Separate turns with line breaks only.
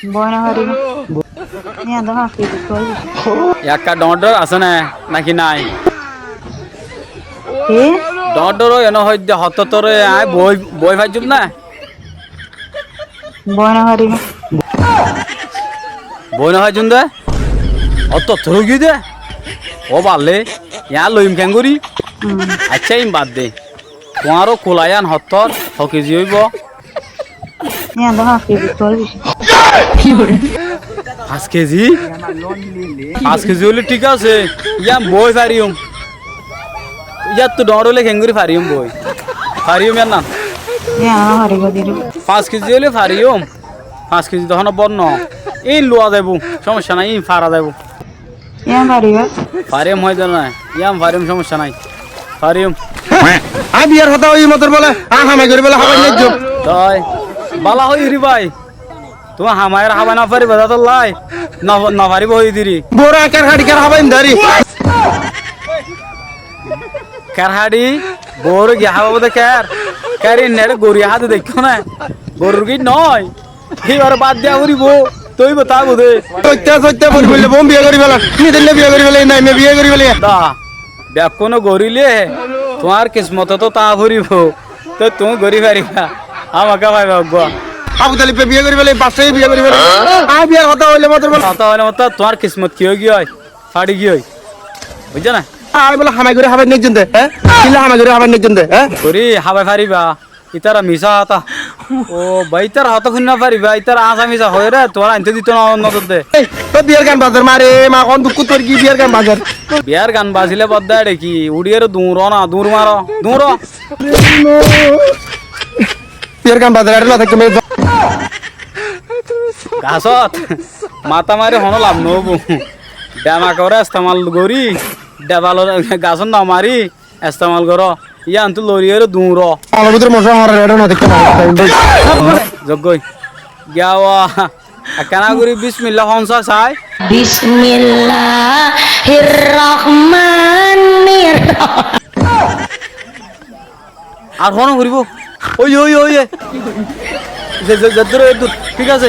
বয়না হারিব নিয়ে দেখা কি কই
একটা ডর আছে না নাকি নাই
এ
ডর এনে হয় হত তোর আয় বই বই ভাজুম না
বয়না হারিব
বই না ভাজুম দে অত তোর কি দে ও বালে ইয়া লইম ক্যাঙ্গুরি আচ্ছা ইম বাদ দে তোমারও কোলায়ান হতর কেজি হইব
নিয়ে দেখা কি কই
5 কেজি 5 কেজি হলে ঠিক আছে ইয়া বই পারিম ইয়া তো ডর হলে ক্যাঙ্গুরি পারিম বই পারিম না
নিয়ে আমার হারিব দিল
5 কেজি হলে পারিম 5 কেজি তখন বর্ণ এই লোয়া যাইব সমস্যা নাই এই ফারা যাইব
নিয়ে হারিব
পারিম হয়ে যাবে না ইয়াম পারিম সমস্যা নাই পারিম
আই বিয়ার কথা ওই মতর বলে হামাই করে বলে হাবাই নেই
তাই বালা হই রি ভাই তুমি হামায়ের হাবা না পারি বাজা তো লাই না পারিব হই দিরি
বোরা কার হাড়ি কার হাবাই ধরি
কারহাড়ি বড় গিয়া হাবা বদে কারি নেড়ে গড়ি হাতে দেখো না গরুর কি নয় এবার বাদ দিয়া করিব তুই বতা বুঝে
সত্যা বলি বললে বোম বিয়ে করি ফেলা নি দিলে বিয়ে করি ফেলে নাই মে বিয়ে করি ফেলে
দা ব্যাক কোনো গরিলে তোমার কিসমত তো তা ভরিব তো তুমি গরি পারিবা আমাকে পাইবা গো
আবু তালি বিয়ে করি ফেলে বাসায় বিয়ে করি ফেলে আই বিয়ার কথা হইলে মতর বলে
কথা হলে মতো তোমার কিসমত কি হই হয় ফাড়ি কি হয় বুঝছো না
আই বলে হামাই করে হাবাই নেই জন্দে হ্যাঁ কিলা হামাই করে হাবাই নেই জন্দে হ্যাঁ
গরি হাবাই পারিবা ইতারা মিশা হাতা ও বাইতার হাত খুন না পারিবা ইতারা আশা মিশা হয় রে তোমার আনতে দিত না নজর দে
তো বিয়ার গান বাজার মারে মা কোন দুঃখ তোর কি বিয়ার গান বাজার
বিয়ার গান বাজিলে বদ্দা কি উড়িয়ে দূর না দূর মারো দূর
বিয়ার গান বাজার আর না থাকে মে
ঘাসত মাথা মারি হনো লাভ নবু ডেমা করে ইস্তেমাল করি ডেবাল গাছত না মারি ইস্তেমাল কর ইয়া আনতো লরিয়ে দূর
আমার ভিতর মশা হারা রেডো না দেখতে
যজ্ঞই গিয়াওয়া কেনা করি বিসমিল্লাহ হনসা চাই
বিসমিল্লাহির
আর হন করিব ওই ওই ওই ঠিক আছে